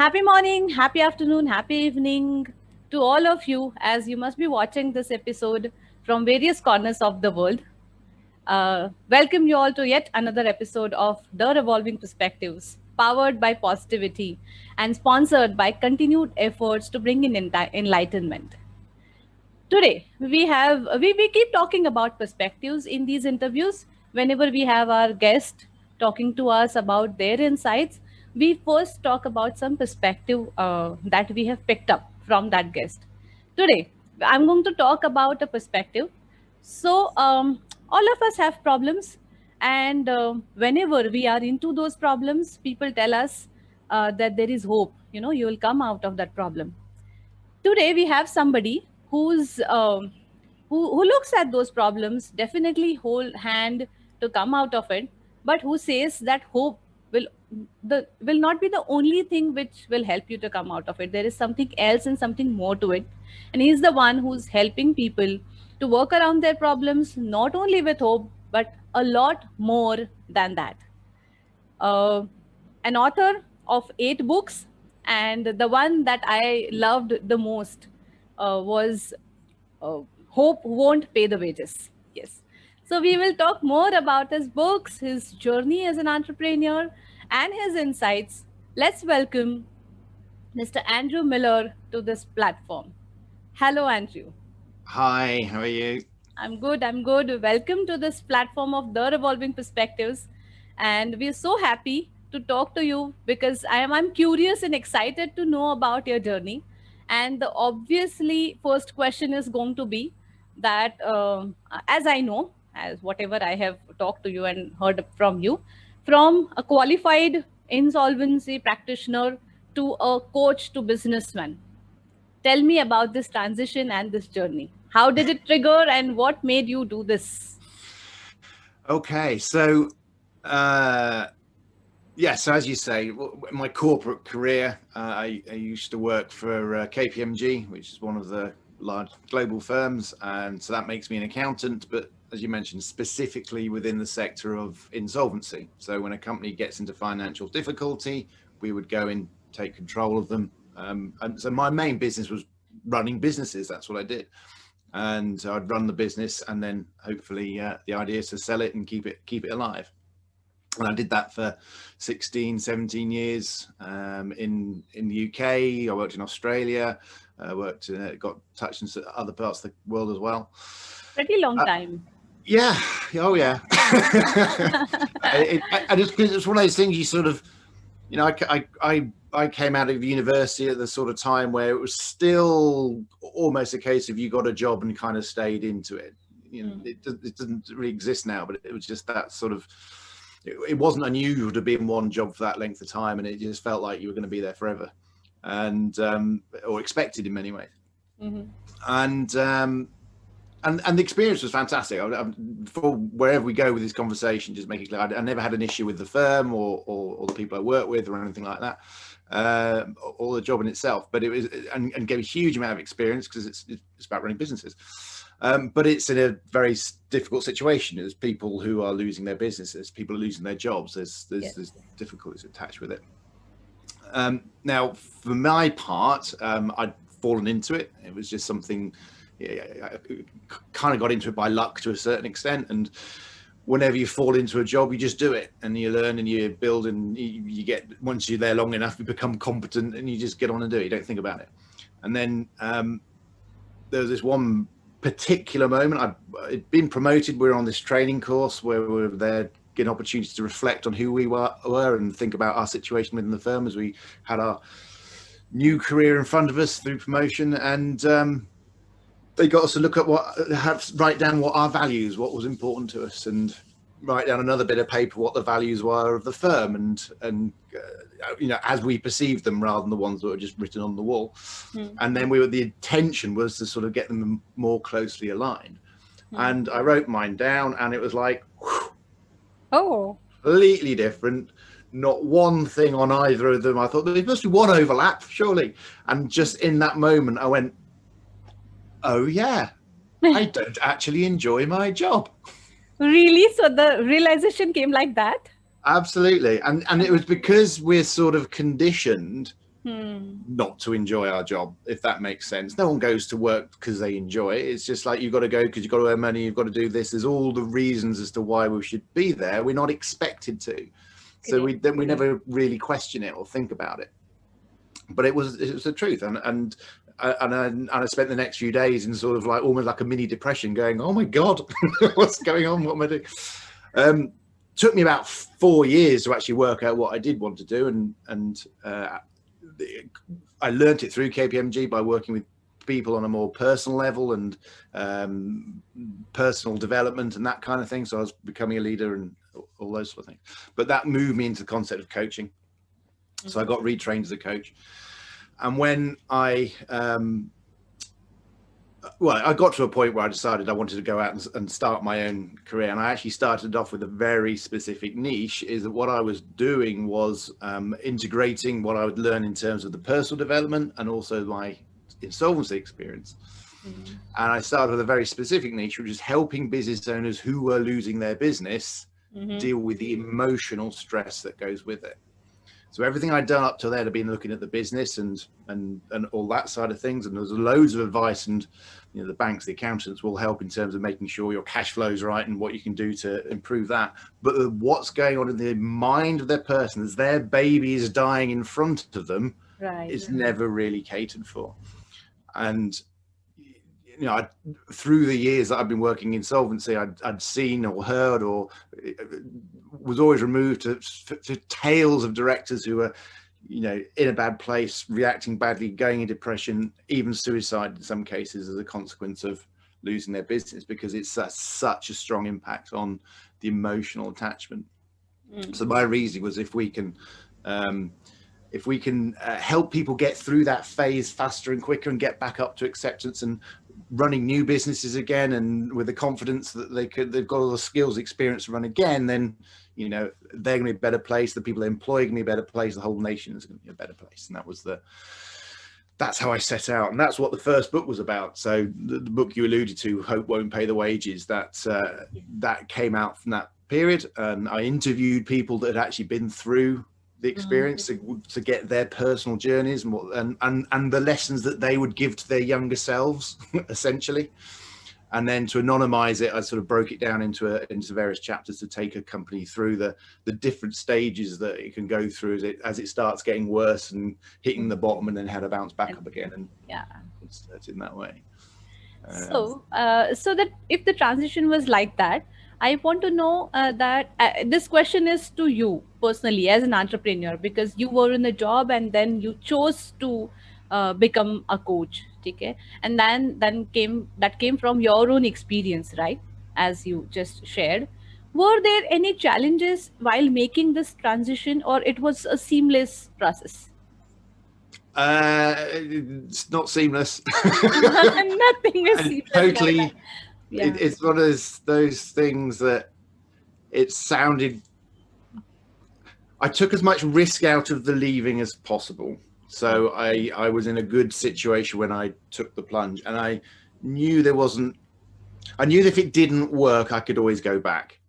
Happy morning, happy afternoon, happy evening to all of you as you must be watching this episode from various corners of the world. Welcome you all to yet another episode of The Revolving Perspectives, powered by positivity and sponsored by continued efforts to bring in enlightenment. Today, we keep talking about perspectives in these interviews. Whenever we have our guest talking to us about their insights, we first talk about some perspective that we have picked up from that guest. Today, I'm going to talk about a perspective. All of us have problems, and whenever we are into those problems, people tell us that there is hope. You will come out of that problem. Today we have somebody who looks at those problems, definitely hold hand to come out of it, but who says that hope will will not be the only thing which will help you to come out of it. There is something else and something more to it, and he's the one who's helping people to work around their problems, not only with hope but a lot more than that. uh, an author of 8 books, and the one that I loved the most was uh, Hope Won't Pay the Wages. Yes. So we will talk more about his books, his journey as an entrepreneur, and his insights. Let's welcome Mr. Andrew Miller to this platform. Hello, Andrew. Hi, how are you? I'm good. I'm good. Welcome to this platform of The Revolving Perspectives. And we're so happy to talk to you because I'm curious and excited to know about your journey. And the obviously first question is going to be that, as I know, as whatever I have talked to you and heard from you, from a qualified insolvency practitioner to a coach to businessman, tell me about this transition and this journey. How did it trigger and what made you do this? Okay, so so as you say, my corporate career, I used to work for KPMG, which is one of the large global firms, and so that makes me an accountant. But as you mentioned, specifically within the sector of insolvency. So when a company gets into financial difficulty, we would go and take control of them. And so my main business was running businesses. That's what I did. And I'd run the business, and then hopefully the idea is to sell it and keep it alive. And I did that for 16, 17 years in the UK. I worked in Australia. Got touched in other parts of the world as well. Pretty long time. Yeah. Oh, yeah. It's one of those things you sort of, I came out of university at the sort of time where it was still almost a case of you got a job and kind of stayed into it. It doesn't really exist now, but it was just that sort of, it wasn't unusual to be in one job for that length of time, and it just felt like you were going to be there forever, and or expected in many ways. Mm-hmm. And the experience was fantastic. For wherever we go with this conversation, just make it clear, I never had an issue with the firm or the people I work with or anything like that, or the job in itself. But it was and gave a huge amount of experience because it's about running businesses. But it's in a very difficult situation. There's people who are losing their businesses, people are losing their jobs. There's difficulties attached with it. Now, for my part, I'd fallen into it. It was just something. I kind of got into it by luck to a certain extent, and whenever you fall into a job, you just do it, and you learn and you build, and you get, once you're there long enough, you become competent, and you just get on and do it. You don't think about it. And then there was this one particular moment. I'd been promoted. We were on this training course where we were there getting opportunities to reflect on who we were and think about our situation within the firm as we had our new career in front of us through promotion. And they got us to look at write down what our values, what was important to us, and write down another bit of paper what the values were of the firm, and as we perceived them, rather than the ones that were just written on the wall. And then the intention was to sort of get them more closely aligned. And I wrote mine down, and it was like, whew, completely different. Not one thing on either of them. I thought there must be one overlap, surely. And just in that moment, I went, oh yeah, I don't actually enjoy my job. Really? So the realization came like that? Absolutely. And it was because we're sort of conditioned not to enjoy our job, if that makes sense. No one goes to work because they enjoy it. It's just like, you've got to go because you've got to earn money, you've got to do this. There's all the reasons as to why we should be there. We're not expected to. So we never really question it or think about it. But it was the truth. And I spent the next few days in sort of like almost like a mini depression, going, oh my God, what's going on? What am I doing? Took me about 4 years to actually work out what I did want to do. And I learned it through KPMG by working with people on a more personal level and personal development and that kind of thing. So I was becoming a leader and all those sort of things. But that moved me into the concept of coaching. So I got retrained as a coach. And when I got to a point where I decided I wanted to go out and start my own career. And I actually started off with a very specific niche, is that what I was doing was integrating what I would learn in terms of the personal development and also my insolvency experience. And I started with a very specific niche, which is helping business owners who were losing their business deal with the emotional stress that goes with it. So everything I'd done up to there had been looking at the business and all that side of things. And there's loads of advice, and the banks, the accountants will help in terms of making sure your cash flow is right and what you can do to improve that. But what's going on in the mind of their person as their baby is dying in front of them is never really catered for. And through the years that I've been working in insolvency, I'd seen or heard or was always removed to tales of directors who were, in a bad place, reacting badly, going in depression, even suicide in some cases as a consequence of losing their business, because it's such a strong impact on the emotional attachment. So my reasoning was, if we can help people get through that phase faster and quicker and get back up to acceptance and running new businesses again, and with the confidence that they've got all the skills, experience to run again, then they're going to be a better place. The people they employ are going to be a better place. The whole nation is going to be a better place. And that's how I set out, and that's what the first book was about. So the book you alluded to, Hope Won't Pay the Wages, that came out from that period, and I interviewed people that had actually been through the experience to get their personal journeys and the lessons that they would give to their younger selves, essentially. And then to anonymize it, I sort of broke it down into various chapters to take a company through the different stages that it can go through as it starts getting worse and hitting the bottom, and then how to bounce back up again. And it's in that way. So that if the transition was like that, I want to know that this question is to you personally as an entrepreneur, because you were in a job and then you chose to become a coach, okay? And then came from your own experience, right? As you just shared. Were there any challenges while making this transition, or it was a seamless process? It's not seamless. Nothing is seamless. Totally. It's one of those things that it sounded. I took as much risk out of the leaving as possible. So I was in a good situation when I took the plunge, and I knew I knew that if it didn't work, I could always go back.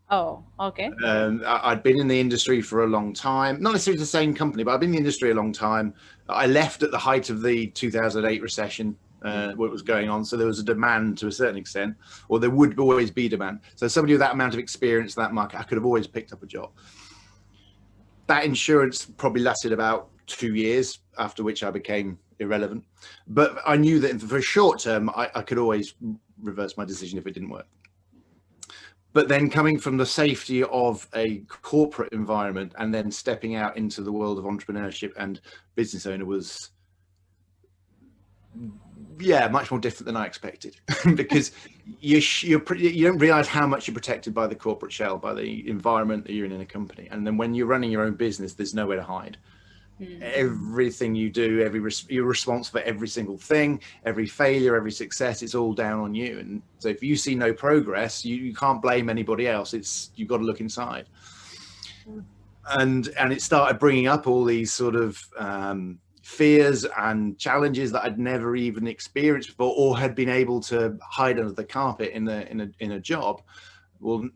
Oh, okay. I'd been in the industry for a long time, not necessarily the same company, but I've been in the industry a long time. I left at the height of the 2008 recession, what was going on. So there was a demand to a certain extent, or there would always be demand. So somebody with that amount of experience in that market, I could have always picked up a job. That insurance probably lasted about 2 years, after which I became irrelevant. But I knew that for a short term, I could always reverse my decision if it didn't work. But then coming from the safety of a corporate environment and then stepping out into the world of entrepreneurship and business owner was, much more different than I expected. Because you don't realize how much you're protected by the corporate shell, by the environment that you're in a company. And then when you're running your own business, there's nowhere to hide. Everything you do, you're responsible for every single thing, every failure, every success. It's all down on you. And so if you see no progress, you can't blame anybody else. You've got to look inside. And it started bringing up all these sort of fears and challenges that I'd never even experienced before, or had been able to hide under the carpet in a job, well,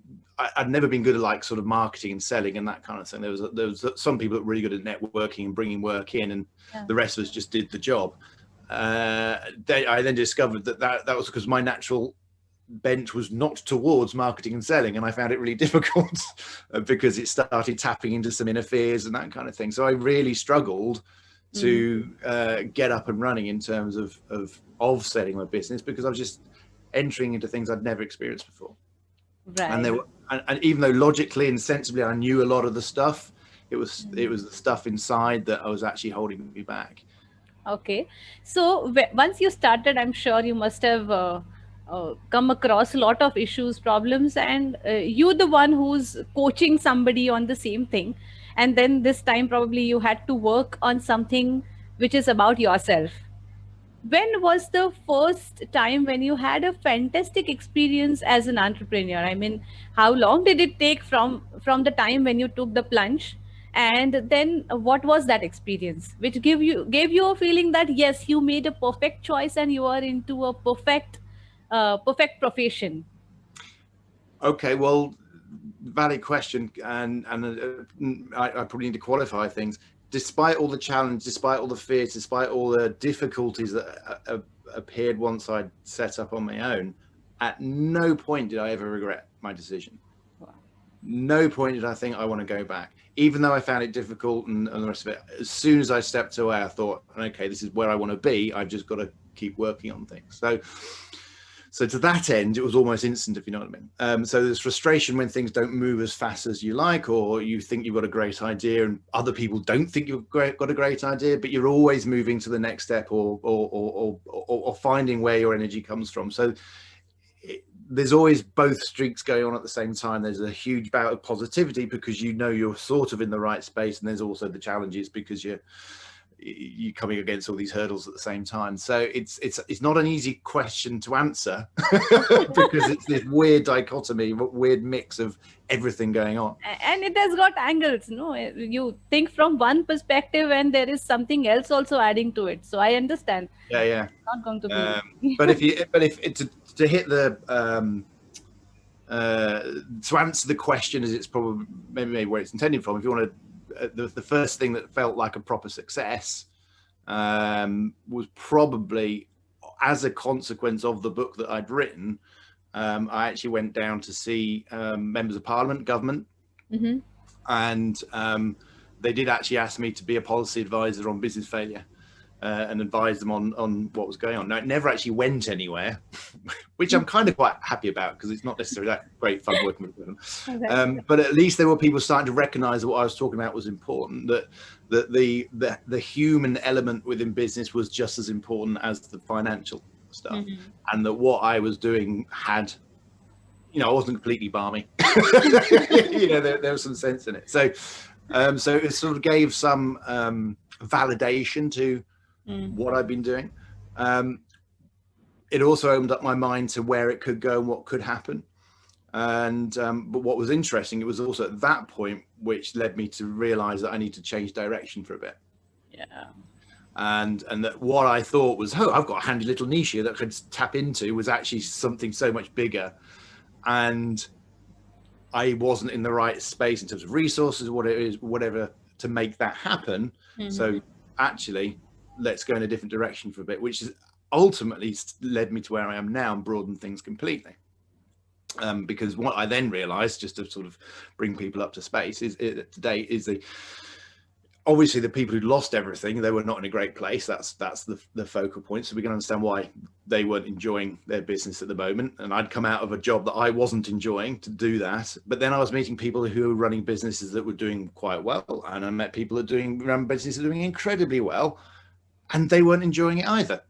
I'd never been good at like sort of marketing and selling and that kind of thing. There was some people that were really good at networking and bringing work in, and the rest of us just did the job. I then discovered that was because my natural bent was not towards marketing and selling, and I found it really difficult because it started tapping into some inner fears and that kind of thing. So I really struggled to get up and running in terms of selling my business, because I was just entering into things I'd never experienced before. Right. And and even though logically and sensibly I knew a lot of the stuff, it was the stuff inside that I was actually holding me back. Okay. So once you started, I'm sure you must have come across a lot of issues, problems, and you the one who's coaching somebody on the same thing. And then this time probably you had to work on something which is about yourself. When was the first time when you had a fantastic experience as an entrepreneur? I mean, how long did it take from the time when you took the plunge, and then what was that experience which gave you a feeling that yes, you made a perfect choice and you are into a perfect profession? Okay, well, valid question, and I probably need to qualify things. Despite all the challenge, despite all the fears, despite all the difficulties that appeared once I'd set up on my own, at no point did I ever regret my decision. No point did I think I want to go back, even though I found it difficult and the rest of it. As soon as I stepped away, I thought, okay, this is where I want to be. I've just got to keep working on things. So to that end, it was almost instant, if you know what I mean. So there's frustration when things don't move as fast as you like, or you think you've got a great idea and other people don't think you've got a great idea, but you're always moving to the next step or finding where your energy comes from. So there's always both streaks going on at the same time. There's a huge bout of positivity because you know you're sort of in the right space, and there's also the challenges because you're coming against all these hurdles at the same time. So it's not an easy question to answer because it's this weird dichotomy, weird mix of everything going on. And it has got angles, no? You think from one perspective and there is something else also adding to it. So I understand. Yeah. It's not going to be but if to hit the to answer the question as it's probably maybe where it's intended from, if you want to, the first thing that felt like a proper success was probably as a consequence of the book that I'd written. I actually went down to see members of parliament, government, and they did actually ask me to be a policy advisor on business failure and advise them on what was going on. Now, it never actually went anywhere, which I'm kind of quite happy about because it's not necessarily that great fun working with them. Okay. But at least there were people starting to recognize that what I was talking about was important, that the human element within business was just as important as the financial stuff, and that what I was doing had, I wasn't completely balmy. There was some sense in it. So it sort of gave some validation to what I've been doing. It also opened up my mind to where it could go and what could happen. And but what was interesting, it was also at that point which led me to realize that I need to change direction for a bit. Yeah. And that what I thought was, I've got a handy little niche here that I could tap into, was actually something so much bigger. And I wasn't in the right space in terms of resources, whatever, to make that happen. So actually, let's go in a different direction for a bit, which has ultimately led me to where I am now and broadened things completely. Because what I then realized, just to sort of bring people up to space, is obviously the people who'd lost everything, they were not in a great place. That's the focal point. So we can understand why they weren't enjoying their business at the moment. And I'd come out of a job that I wasn't enjoying to do that. But then I was meeting people who were running businesses that were doing quite well. And I met people that run businesses doing incredibly well, and they weren't enjoying it either.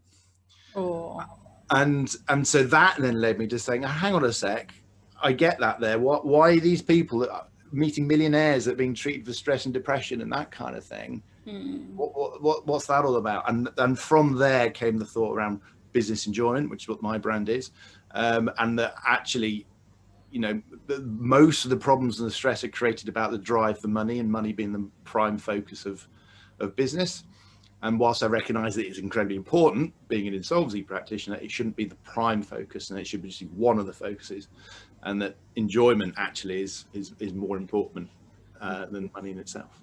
Oh. And so that then led me to saying, hang on a sec, I get that there. Why are these people that are meeting millionaires that are being treated for stress and depression and that kind of thing? What's that all about? And from there came the thought around business enjoyment, which is what my brand is. And that actually, most of the problems and the stress are created about the drive for money, and money being the prime focus of business. And whilst I recognize that it's incredibly important, being an insolvency practitioner, it shouldn't be the prime focus, and it should be just one of the focuses. and that enjoyment actually is more important than money in itself.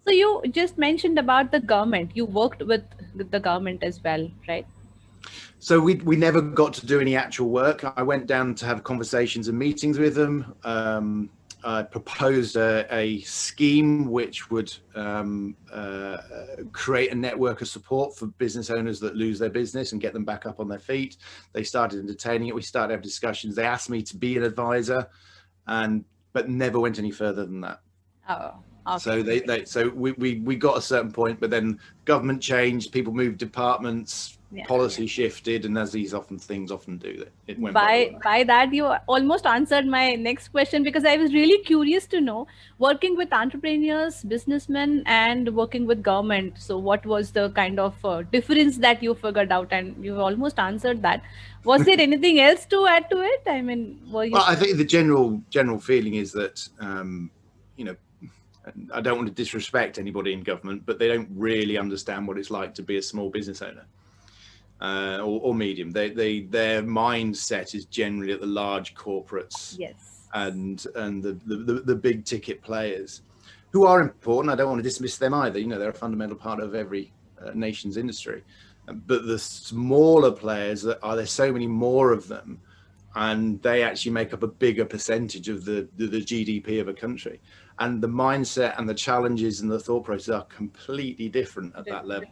So you just mentioned about the government. You worked with the government as well, right? So we never got to do any actual work. I went down to have conversations and meetings with them. I proposed a scheme which would create a network of support for business owners that lose their business and get them back up on their feet. They started entertaining it. We started having discussions. They asked me to be an advisor, but never went any further than that. Oh, okay. So we got a certain point, but then government changed, people moved departments, policy shifted, and as these things often do, it went by that you almost answered my next question, because I was really curious to know, working with entrepreneurs, businessmen, and working with government, so what was the kind of difference that you figured out? And you almost answered that. Was there anything else to add to it? I mean, were you... Well, I think the general feeling is that you know, I don't want to disrespect anybody in government, but they don't really understand what it's like to be a small business owner or medium. Their mindset is generally at the large corporates, yes, and the big ticket players, who are important. I don't want to dismiss them either. You know, they're a fundamental part of every nation's industry. But the smaller players, there's so many more of them, and they actually make up a bigger percentage of the GDP of a country. And the mindset and the challenges and the thought process are completely different at that level.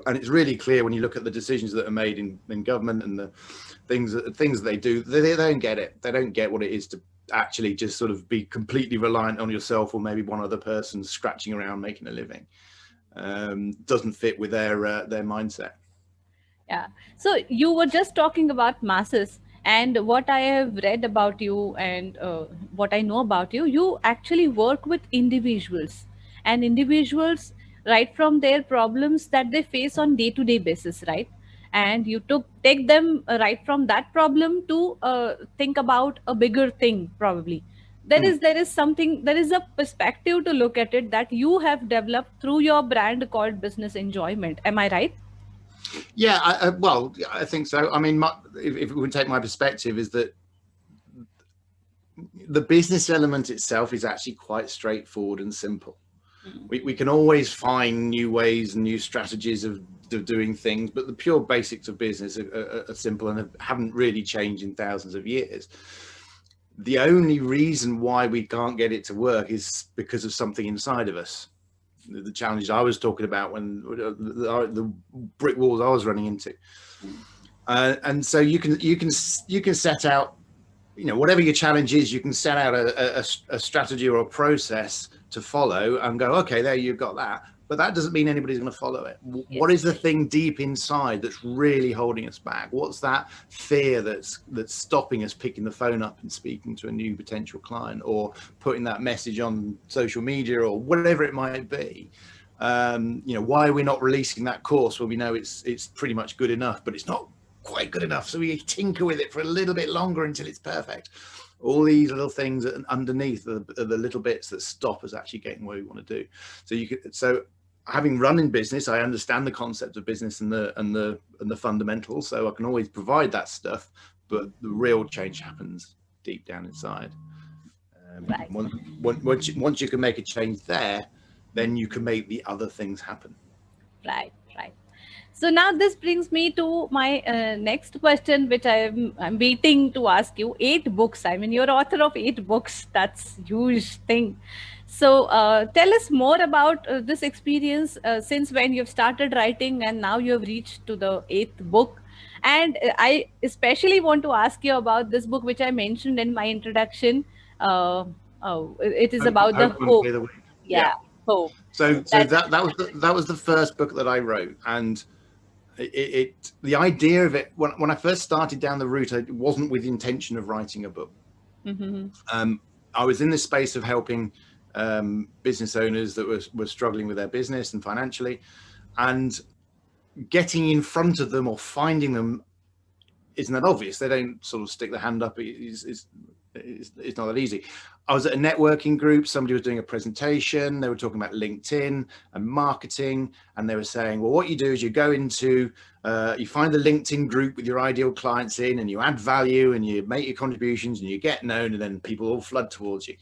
And it's really clear when you look at the decisions that are made in government and the things that they do. They don't get it. They don't get what it is to actually just sort of be completely reliant on yourself or maybe one other person scratching around making a living. Doesn't fit with their mindset. Yeah. So you were just talking about masses, and what I have read about you and what I know about you, you actually work with individuals, and individuals right from their problems that they face on day-to-day basis, right? And you take them right from that problem to think about a bigger thing, probably. There is a perspective to look at it that you have developed through your brand called Business Enjoyment. Am I right? Yeah, I think so. I mean, if we would take my perspective, is that the business element itself is actually quite straightforward and simple. We can always find new ways and new strategies of doing things, but the pure basics of business are simple and haven't really changed in thousands of years. The only reason why we can't get it to work is because of something inside of us. The challenges I was talking about, when the brick walls I was running into, and so you can set out, you know, whatever your challenge is, you can set out a strategy or a process to follow and go, okay, there, you've got that. But that doesn't mean anybody's going to follow it. Yes. What is the thing deep inside that's really holding us back? What's that fear that's stopping us picking the phone up and speaking to a new potential client, or putting that message on social media, or whatever it might be? You know, why are we not releasing that course when we know it's pretty much good enough, but it's not quite good enough, so we tinker with it for a little bit longer until it's perfect? All these little things underneath are the little bits that stop us actually getting where we want to do. So having run in business, I understand the concept of business and the fundamentals, so I can always provide that stuff, but the real change happens deep down inside. Right. Once you can make a change there, then you can make the other things happen. Right. So now this brings me to my next question, which I'm waiting to ask you. 8 books. I mean, you're author of 8 books. That's huge thing. So tell us more about this experience since when you've started writing and now you have reached to the 8th book. And I especially want to ask you about this book, which I mentioned in my introduction. It is about the hope. Yeah, hope. So that was the first book that I wrote, and the idea of it, when I first started down the route, it wasn't with the intention of writing a book. Mm-hmm. I was in this space of helping business owners that were struggling with their business and financially, and getting in front of them or finding them isn't that obvious. They don't sort of stick their hand up. it's not that easy. I was at a networking group. Somebody was doing a presentation. They were talking about LinkedIn and marketing, and they were saying, well, what you do is you go into, you find the LinkedIn group with your ideal clients in, and you add value, and you make your contributions, and you get known, and then people all flood towards you.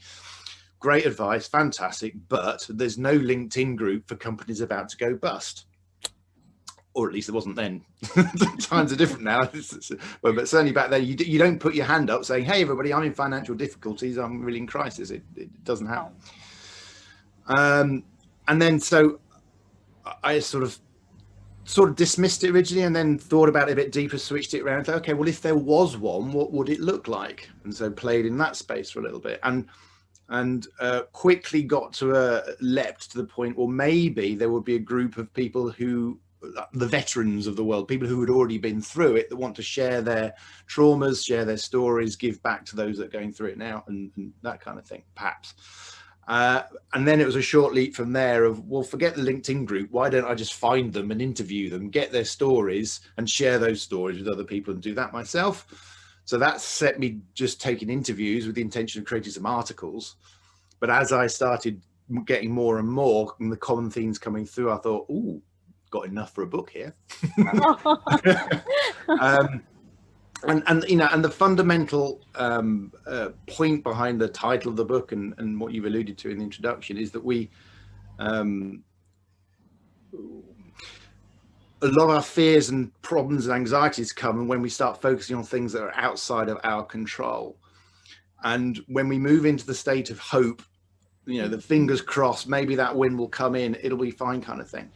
Great advice, fantastic, but there's no LinkedIn group for companies about to go bust. Or at least it wasn't then. Times are different now. But certainly back then, you don't put your hand up saying, hey, everybody, I'm in financial difficulties. I'm really in crisis. It doesn't happen. And then so I sort of dismissed it originally, and then thought about it a bit deeper, switched it around. And thought, okay, well, if there was one, what would it look like? And so played in that space for a little bit. And quickly leapt to the point, well, maybe there would be a group of people who, the veterans of the world, people who had already been through it, that want to share their traumas, share their stories, give back to those that are going through it now, and that kind of thing, perhaps. And then it was a short leap from there of, well, forget the LinkedIn group. Why don't I just find them and interview them, get their stories and share those stories with other people and do that myself? So that set me just taking interviews with the intention of creating some articles. But as I started getting more and more, and the common themes coming through, I thought, ooh, got enough for a book here. And you know, and the fundamental point behind the title of the book, and what you've alluded to in the introduction, is that we a lot of our fears and problems and anxieties come when we start focusing on things that are outside of our control. And when we move into the state of hope, you know, the fingers crossed, maybe that win will come in, it'll be fine kind of thing.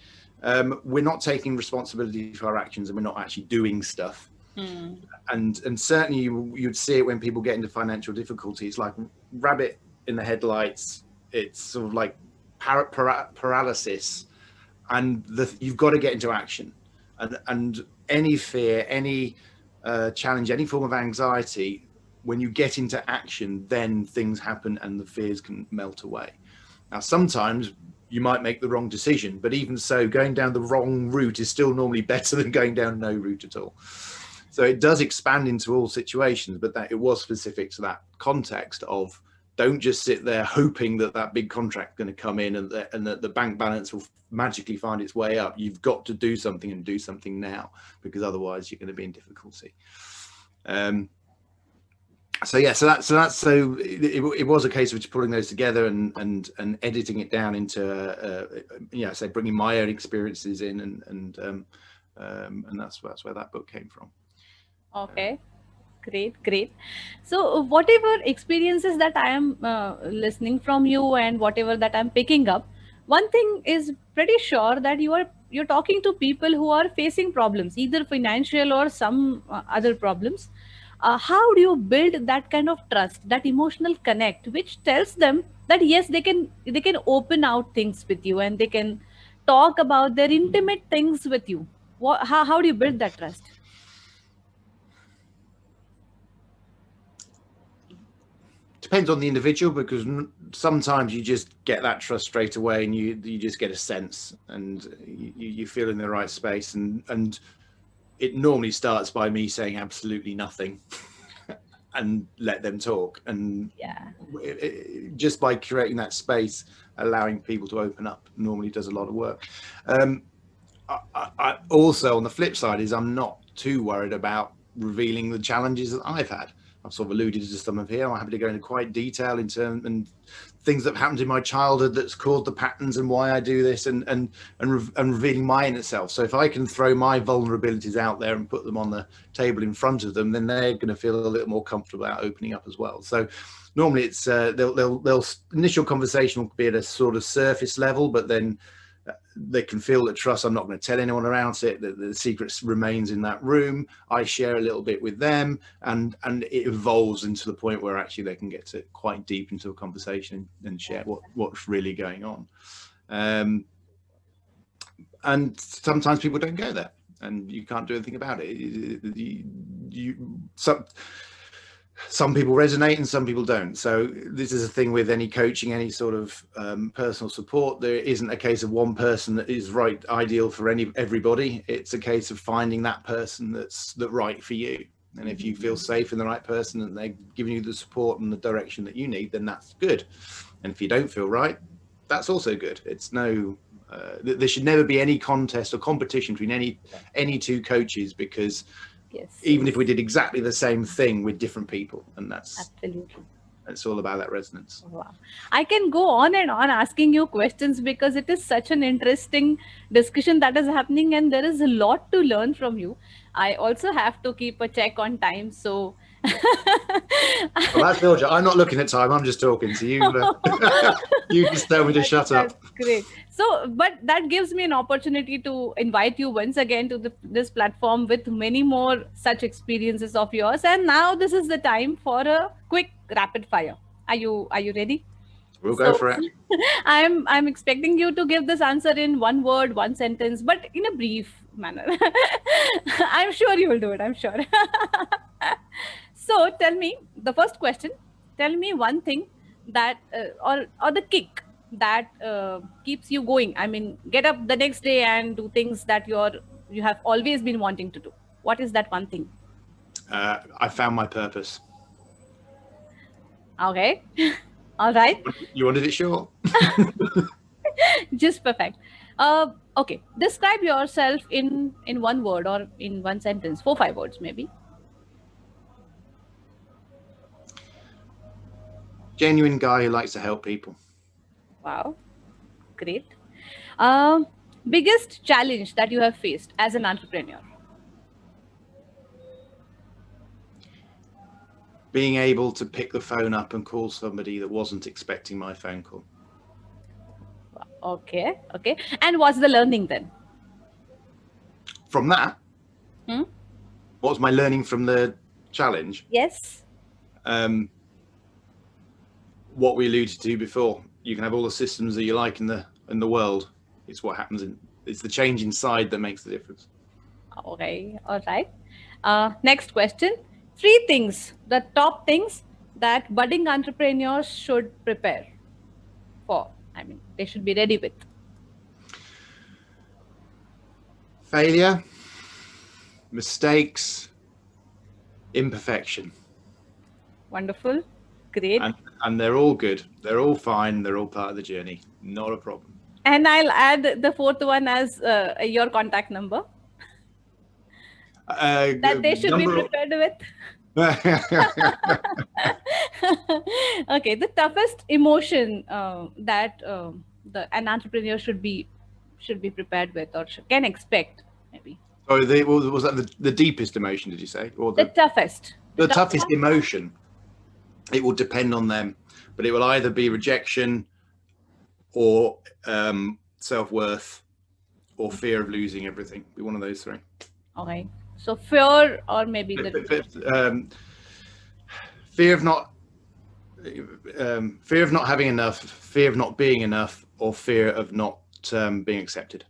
We're not taking responsibility for our actions, and we're not actually doing stuff. And certainly you'd see it when people get into financial difficulties, like rabbit in the headlights. It's sort of like paralysis, and you've got to get into action. And any fear, any challenge, any form of anxiety, when you get into action, then things happen and the fears can melt away. Now, sometimes you might make the wrong decision, but even so, going down the wrong route is still normally better than going down no route at all. So it does expand into all situations, but that it was specific to that context of, don't just sit there hoping that that big contract is going to come in and that the bank balance will magically find its way up. You've got to do something, and do something now, because otherwise you're going to be in difficulty. So it was a case of just pulling those together and editing it down into say bringing my own experiences in, and that's where that book came from. Okay. Great. So whatever experiences that I am listening from you, and whatever that I'm picking up, one thing is pretty sure, that you're talking to people who are facing problems, either financial or some other problems. How do you build that kind of trust, that emotional connect, which tells them that yes, they can open out things with you, and they can talk about their intimate things with you? How do you build that trust? Depends on the individual, because sometimes you just get that trust straight away, and you just get a sense, and you feel in the right space, and it normally starts by me saying absolutely nothing and let them talk. And just by creating that space, allowing people to open up, normally does a lot of work. I also, on the flip side, is I'm not too worried about revealing the challenges that I've had. I've sort of alluded to some of here. I'm happy to go into quite detail in terms and things that have happened in my childhood that's caused the patterns and why I do this, and revealing my inner self. So if I can throw my vulnerabilities out there and put them on the table in front of them, then they're going to feel a little more comfortable about opening up as well. So normally it's they'll initial conversation will be at a sort of surface level, but then they can feel the trust. I'm not going to tell anyone around it. The secret remains in that room. I share a little bit with them, and it evolves into the point where actually they can get to quite deep into a conversation and share what's really going on. And sometimes people don't go there, and you can't do anything about it. Some people resonate and some people don't. So this is a thing with any coaching, any sort of personal support. There isn't a case of one person that is ideal for everybody. It's a case of finding that person that's right for you. And if you feel safe in the right person and they're giving you the support and the direction that you need, then that's good. And if you don't feel right, that's also good. It's there should never be any contest or competition between any two coaches, because Yes. even if we did exactly the same thing with different people, and Absolutely. it's all about that resonance. Wow. I can go on and on asking you questions because it is such an interesting discussion that is happening and there is a lot to learn from you. I also have to keep a check on time. So Well, that's Georgia. I'm not looking at time. I'm just talking. So you, you just tell me to shut up. That's great. So, but that gives me an opportunity to invite you once again to this platform with many more such experiences of yours. And now this is the time for a quick rapid fire. Are you ready? We'll go for it. I'm expecting you to give this answer in one word, one sentence, but in a brief manner. I'm sure you will do it. I'm sure. So tell me the first question. Tell me one thing that or the kick that keeps you going. I mean, get up the next day and do things that you have always been wanting to do. What is that one thing? I found my purpose. Okay. All right. You wanted it short? Just perfect. Okay. Describe yourself in one word or in one sentence, 4-5 words maybe. Genuine guy who likes to help people. Wow. Great. Um, Biggest challenge that you have faced as an entrepreneur? Being able to pick the phone up and call somebody that wasn't expecting my phone call. Okay. Okay. And what's the learning then? From that, Hmm? what was my learning from the challenge? Yes. What we alluded to before. You can have all the systems that you like in the world. It's what happens it's the change inside that makes the difference. Okay. All right. Next question. 3 things, the top things that budding entrepreneurs should prepare for. I mean, they should be ready with. Failure, mistakes, imperfection. Wonderful. Great. And they're all good. They're all fine. They're all part of the journey. Not a problem. And I'll add the 4th one as your contact number that they should be prepared with. Okay, the toughest emotion that an entrepreneur should be prepared with or can expect maybe. Sorry, was that the deepest emotion? Did you say, or The toughest? The toughest emotion. It will depend on them, but it will either be rejection, or self-worth, or fear of losing everything. Be one of those 3. Okay, so fear, or maybe fear of not having enough, fear of not being enough, or fear of not being accepted.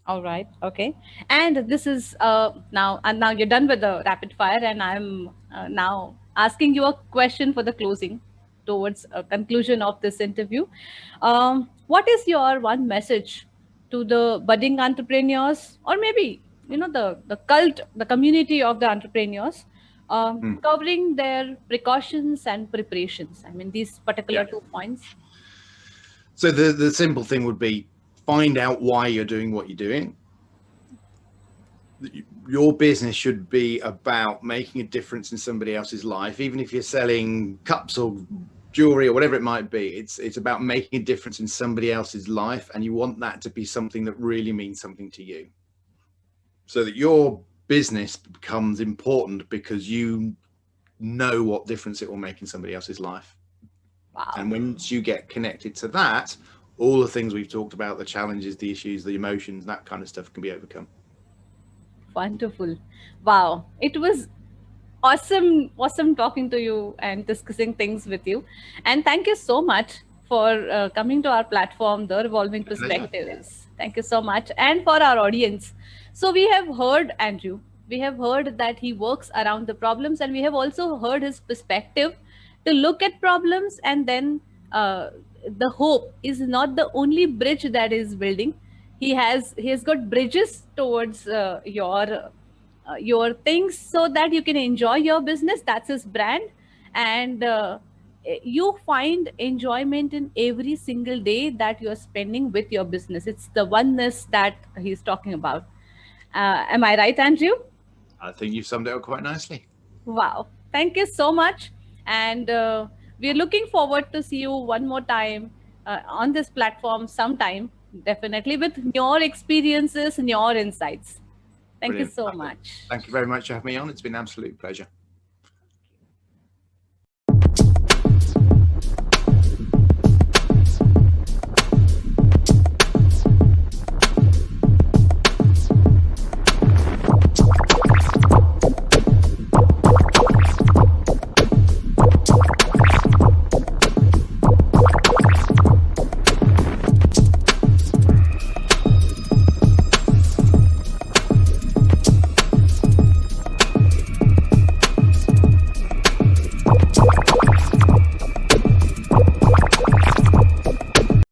All right. Okay. And this is now you're done with the rapid fire, and I'm now asking you a question for the closing, towards a conclusion of this interview. What is your one message to the budding entrepreneurs, or maybe the community of the entrepreneurs, covering their precautions and preparations? I mean, these particular 2 points. So the simple thing would be, find out why you're doing what you're doing. Your business should be about making a difference in somebody else's life, even if you're selling cups or jewelry or whatever it might be. It's about making a difference in somebody else's life, and you want that to be something that really means something to you, so that your business becomes important because you know what difference it will make in somebody else's life. Wow. And once you get connected to that, all the things we've talked about, the challenges, the issues, the emotions, that kind of stuff can be overcome. Wonderful. Wow. It was awesome talking to you and discussing things with you. And thank you so much for coming to our platform, the Revolving Perspectives. Thank you so much. And for our audience. So we have heard Andrew. We have heard that he works around the problems, and we have also heard his perspective to look at problems, and then the hope is not the only bridge that is building. He has got bridges towards your your things so that you can enjoy your business. That's his brand. And you find enjoyment in every single day that you're spending with your business. It's the oneness that he's talking about. Am I right, Andrew? I think you've summed it up quite nicely. Wow. Thank you so much. And we're looking forward to see you one more time on this platform sometime, definitely with your experiences and your insights. Thank you Brilliant. so much. Thank you very much for having me on. It's been an absolute pleasure.